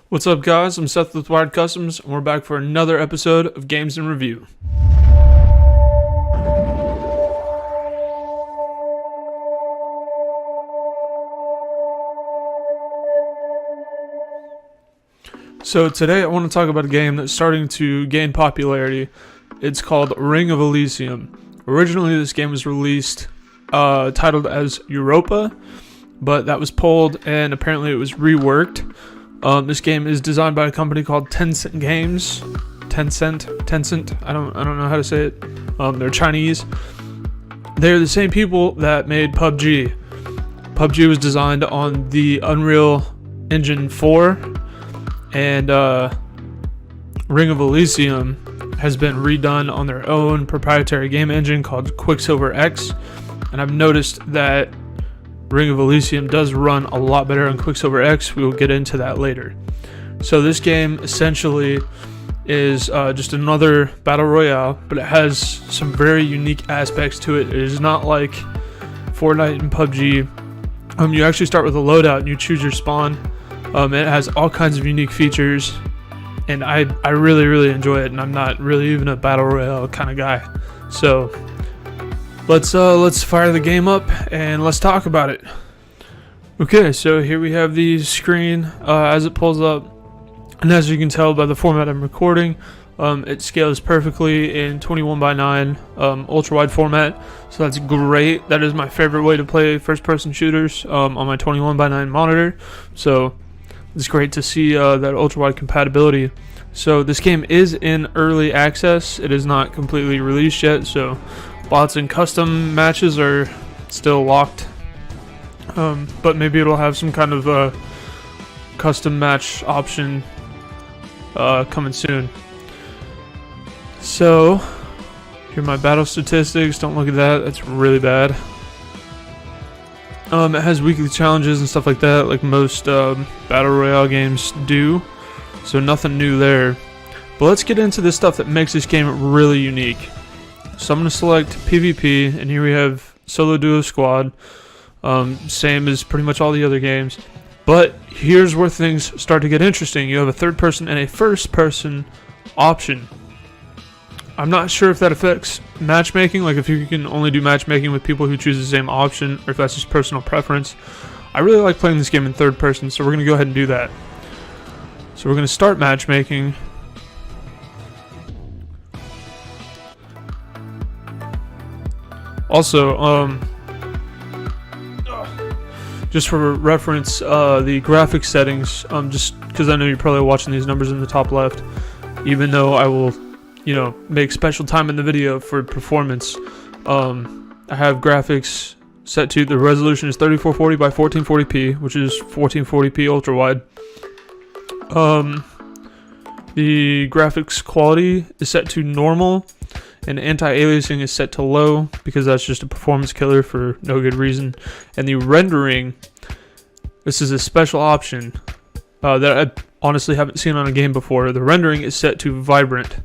What's up, guys? I'm Seth with Wired Customs, and we're back for another episode of Games in Review. So today I want to talk about a game that's starting to gain popularity. It's called Ring of Elysium. Originally, this game was released titled as Europa, but that was pulled and apparently it was reworked. This game is designed by a company called Tencent Games. Tencent. I don't know how to say it. They're Chinese. They're the same people that made PUBG. PUBG was designed on the Unreal Engine 4, and Ring of Elysium has been redone on their own proprietary game engine called Quicksilver X. And I've noticed that Ring of Elysium does run a lot better on Quicksilver X. We will get into that later. So this game essentially is just another battle royale, but it has some very unique aspects to it. It is not like Fortnite and PUBG. You actually start with a loadout and you choose your spawn. It has all kinds of unique features, and I really enjoy it. And I'm not really even a battle royale kind of guy. So let's fire the game up and let's talk about it. Okay, so here we have the screen as it pulls up, and as you can tell by the format I'm recording, it scales perfectly in 21:9 ultra wide format, so that's great. That is my favorite way to play first person shooters on my 21:9 monitor, so it's great to see that ultra wide compatibility. So this game is in early access. It is not completely released yet, so bots and custom matches are still locked, but maybe it'll have some kind of custom match option coming soon. So here are my battle statistics. Don't look at that, that's really bad. It has weekly challenges and stuff like that, like most battle royale games do, so nothing new there. But let's get into the stuff that makes this game really unique. So I'm going to select PvP, and here we have solo, duo, squad, same as pretty much all the other games. But here's where things start to get interesting. You have a third person and a first person option. I'm not sure if that affects matchmaking, like if you can only do matchmaking with people who choose the same option, or if that's just personal preference. I really like playing this game in third person, so we're going to go ahead and do that. So we're going to start matchmaking. Also, just for reference, the graphics settings, just because I know you're probably watching these numbers in the top left, even though I will, make special time in the video for performance, I have graphics set to, the resolution is 3440 by 1440p, which is 1440p ultra wide. The graphics quality is set to normal, and anti-aliasing is set to low because that's just a performance killer for no good reason. And the rendering, this is a special option that I honestly haven't seen on a game before. The rendering is set to vibrant.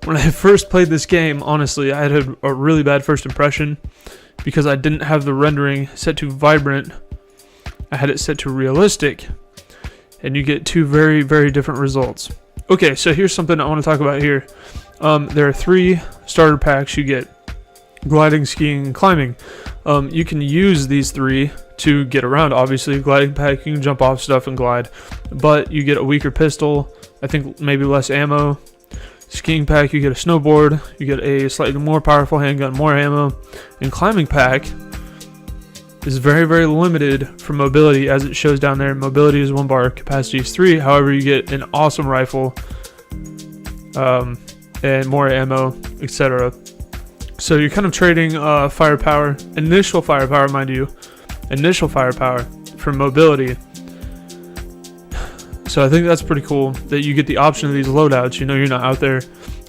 When I first played this game, honestly, I had a really bad first impression because I didn't have the rendering set to vibrant. I had it set to realistic, and you get two very different results. Okay, so here's something I want to talk about here. There are 3 starter packs you get: gliding, skiing, and climbing. You can use these 3 to get around. Obviously, gliding pack, you can jump off stuff and glide, but you get a weaker pistol, I think maybe less ammo. Skiing pack, you get a snowboard, you get a slightly more powerful handgun, more ammo. And climbing pack is very limited for mobility, as it shows down there. Mobility is 1 bar, capacity is 3. However, you get an awesome rifle, and more ammo, etc. So you're kind of trading firepower, initial firepower, mind you, initial firepower for mobility. So I think that's pretty cool that you get the option of these loadouts. You're not out there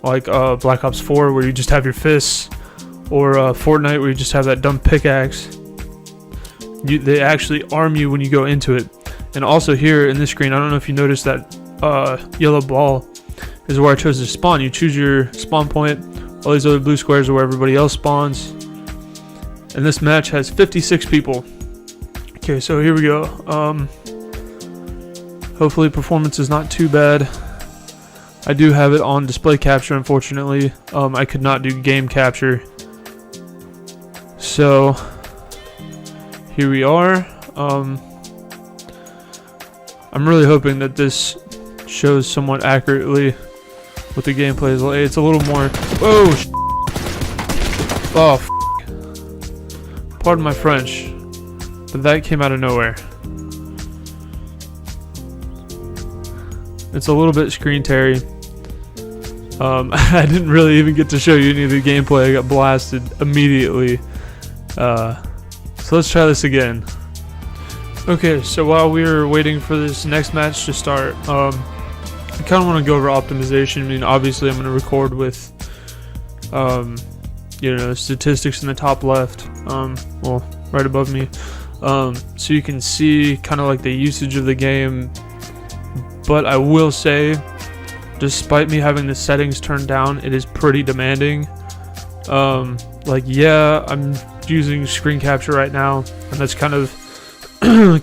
like Black Ops 4 where you just have your fists, or Fortnite where you just have that dumb pickaxe. They actually arm you when you go into it. And also here in this screen, I don't know if you noticed that yellow ball is where I chose to spawn. You choose your spawn point. All these other blue squares are where everybody else spawns. And this match has 56 people. Okay, so here we go. Hopefully performance is not too bad. I do have it on display capture, unfortunately. I could not do game capture. So here we are. I'm really hoping that this shows somewhat accurately what the gameplay is like. It's a little more. Whoa! Oh, pardon my French, but that came out of nowhere. It's a little bit screen teary. I didn't really even get to show you any of the gameplay. I got blasted immediately. So let's try this again. Okay, so while we were waiting for this next match to start, I kind of want to go over optimization. I mean, obviously I'm going to record with, statistics in the top left, well, right above me, so you can see kind of like the usage of the game. But I will say, despite me having the settings turned down, it is pretty demanding. Yeah, I'm using screen capture right now, and that's kind of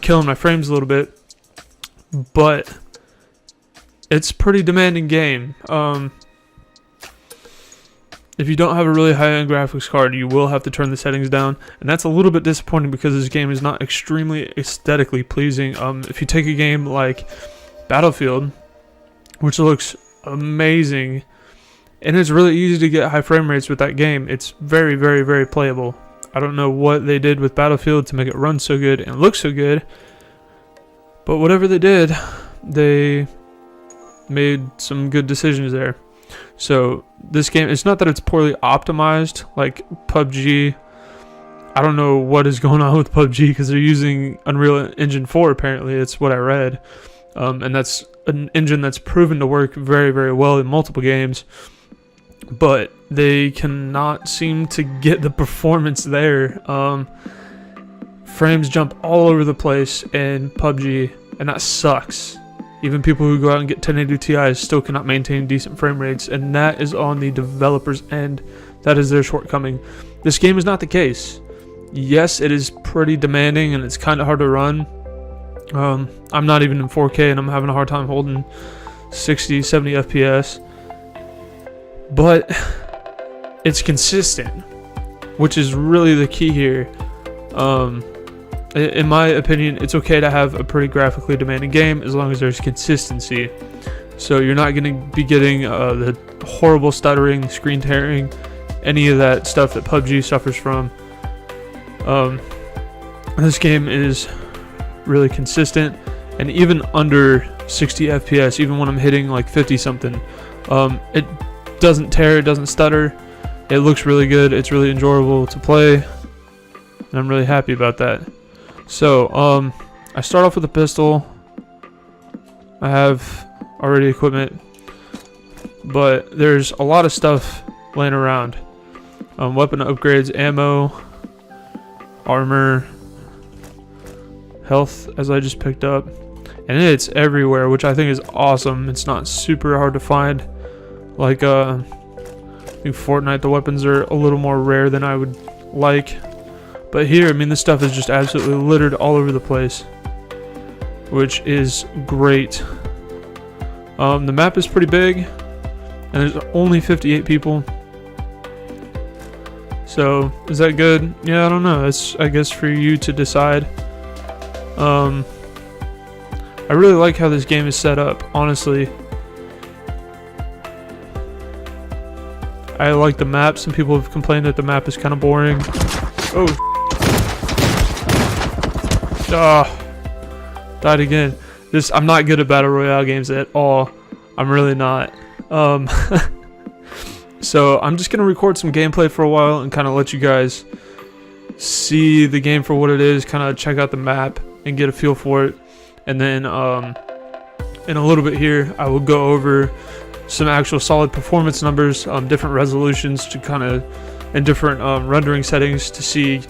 killing my frames a little bit, but it's a pretty demanding game. If you don't have a really high-end graphics card, you will have to turn the settings down, and that's a little bit disappointing because this game is not extremely aesthetically pleasing. If you take a game like Battlefield, which looks amazing, and it's really easy to get high frame rates with that game, it's very, very, very playable. I don't know what they did with Battlefield to make it run so good and look so good, but whatever they did, they made some good decisions there. So this game, it's not that it's poorly optimized like PUBG. I don't know what is going on with PUBG because they're using Unreal Engine 4 apparently. It's what I read. And that's an engine that's proven to work very, very well in multiple games. But they cannot seem to get the performance there. Frames jump all over the place in PUBG, and that sucks. Even people who go out and get 1080 Ti's still cannot maintain decent frame rates, and that is on the developer's end. That is their shortcoming. This game is not the case. Yes, it is pretty demanding, and it's kind of hard to run. I'm not even in 4K, and I'm having a hard time holding 60, 70 FPS. But it's consistent, which is really the key here. In my opinion, it's okay to have a pretty graphically demanding game as long as there's consistency. So you're not going to be getting the horrible stuttering, screen tearing, any of that stuff that PUBG suffers from. This game is really consistent, and even under 60 FPS, even when I'm hitting like 50 something, it doesn't tear, it doesn't stutter, it looks really good, it's really enjoyable to play, and I'm really happy about that. So I start off with a pistol. I have already equipment, but there's a lot of stuff laying around. Weapon upgrades, ammo, armor, health, as I just picked up, and it's everywhere, which I think is awesome. It's not super hard to find. Like I think Fortnite, the weapons are a little more rare than I would like, but here, I mean, this stuff is just absolutely littered all over the place, which is great. The map is pretty big, and there's only 58 people. So is that good? Yeah, I don't know. It's, I guess, for you to decide. I really like how this game is set up, honestly. I like the map. Some people have complained that the map is kind of boring. Oh, died again. I'm not good at Battle Royale games at all. I'm really not. So I'm just gonna record some gameplay for a while and kind of let you guys see the game for what it is, kind of check out the map and get a feel for it. And then in a little bit here, I will go over some actual solid performance numbers, different resolutions to kind of, and different rendering settings to see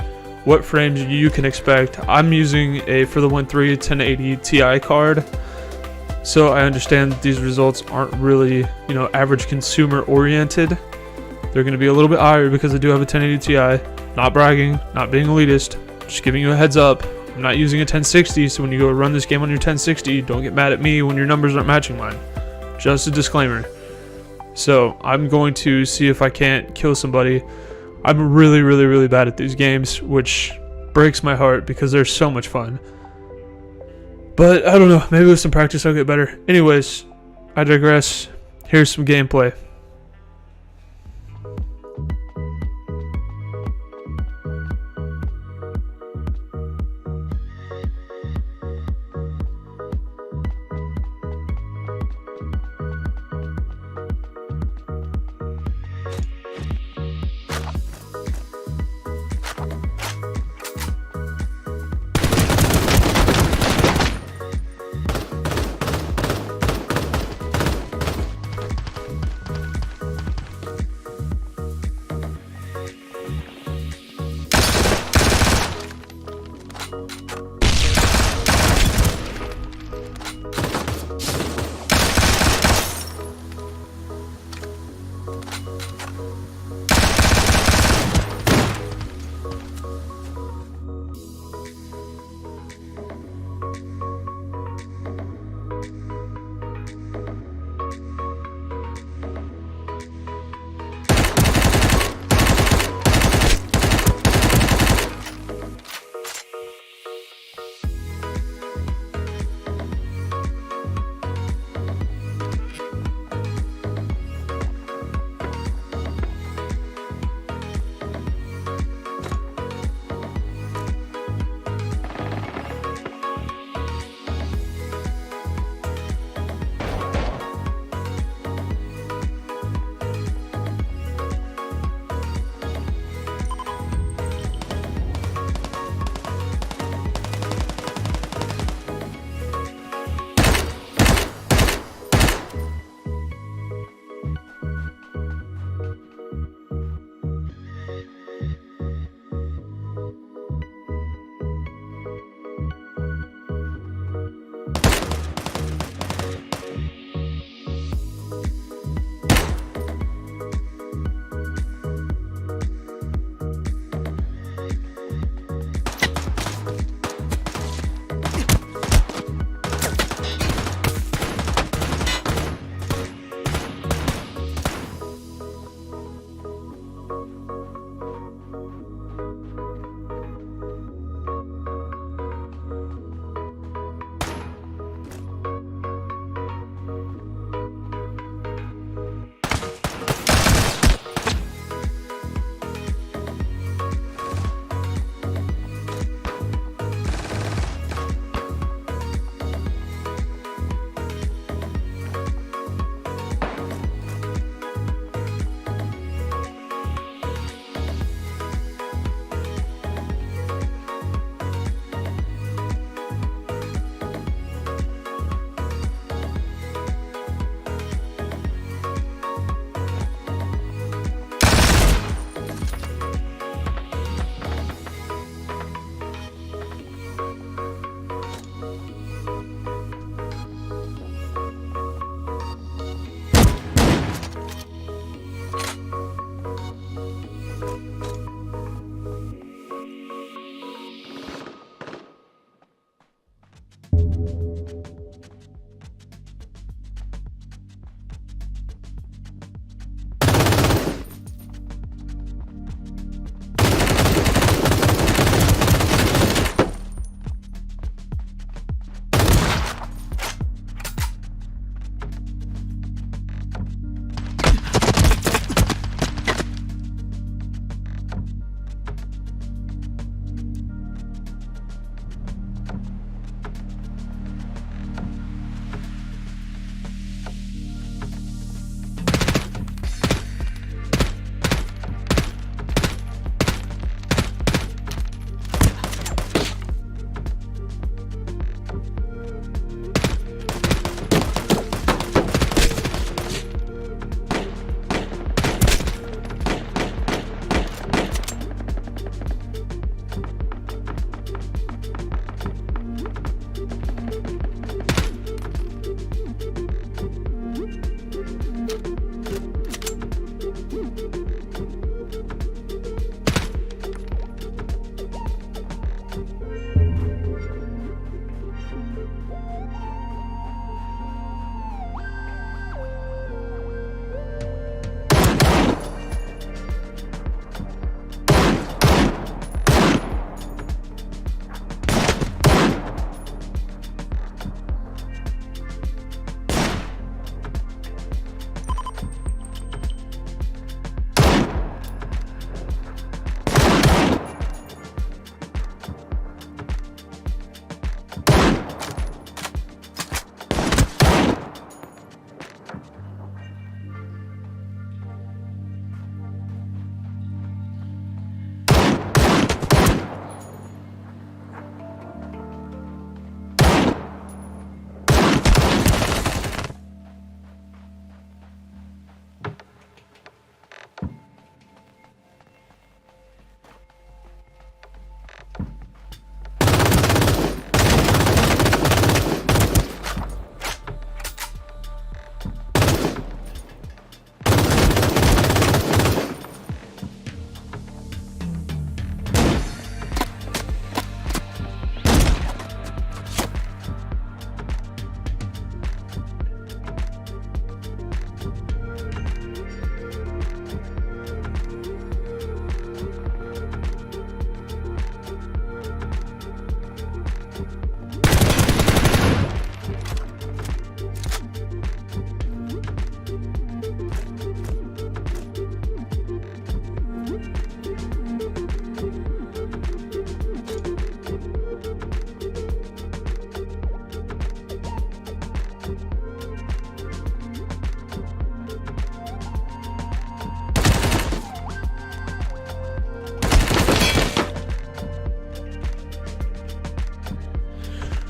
what frames you can expect. I'm using a for the Win 3 1080 Ti card, so I understand that these results aren't really, average consumer oriented. They're going to be a little bit higher because I do have a 1080 Ti. Not bragging, not being elitist, just giving you a heads up I'm not using a 1060, so when you go run this game on your 1060, don't get mad at me when your numbers aren't matching mine. Just a disclaimer. So I'm going to see if I can't kill somebody. I'm really bad at these games, which breaks my heart because they're so much fun. But I don't know, maybe with some practice I'll get better. Anyways, I digress. Here's some gameplay.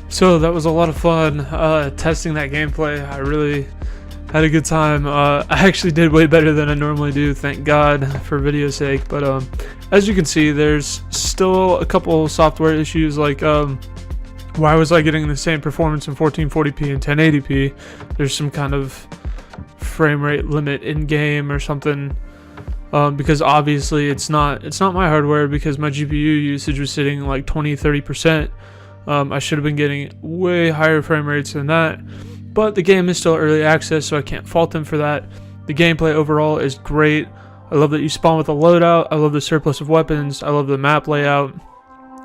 So that was a lot of fun testing that gameplay. I really had a good time. I actually did way better than I normally do, thank God, for video's sake. But as you can see, there's still a couple software issues, like why was I getting the same performance in 1440p and 1080p? There's some kind of frame rate limit in game or something. Because obviously it's not my hardware, because my GPU usage was sitting like 20-30%. I should have been getting way higher frame rates than that, but the game is still early access, so I can't fault them for that. The gameplay overall is great. I love that you spawn with a loadout. I love the surplus of weapons. I love the map layout.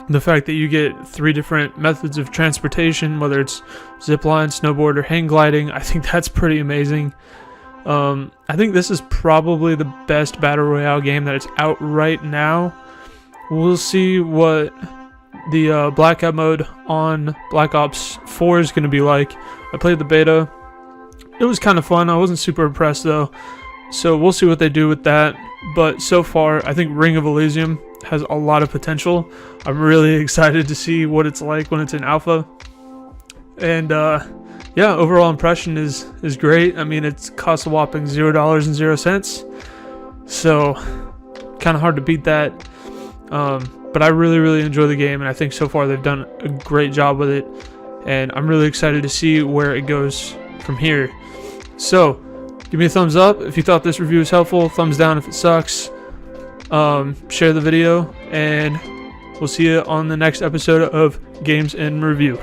The fact that you get 3 different methods of transportation, whether it's zipline, snowboard, or hang gliding, I think that's pretty amazing. I think this is probably the best Battle Royale game that is out right now. We'll see what the blackout mode on Black Ops 4 is going to be like. I played the beta. It was kind of fun. I wasn't super impressed though. So we'll see what they do with that. But so far, I think Ring of Elysium has a lot of potential. I'm really excited to see what it's like when it's in alpha. And yeah, overall impression is great. I mean, it costs a whopping $0.00. So kind of hard to beat that. But I really enjoy the game, and I think so far they've done a great job with it, and I'm really excited to see where it goes from here. So give me a thumbs up if you thought this review was helpful, thumbs down if it sucks, share the video, and we'll see you on the next episode of Games in Review.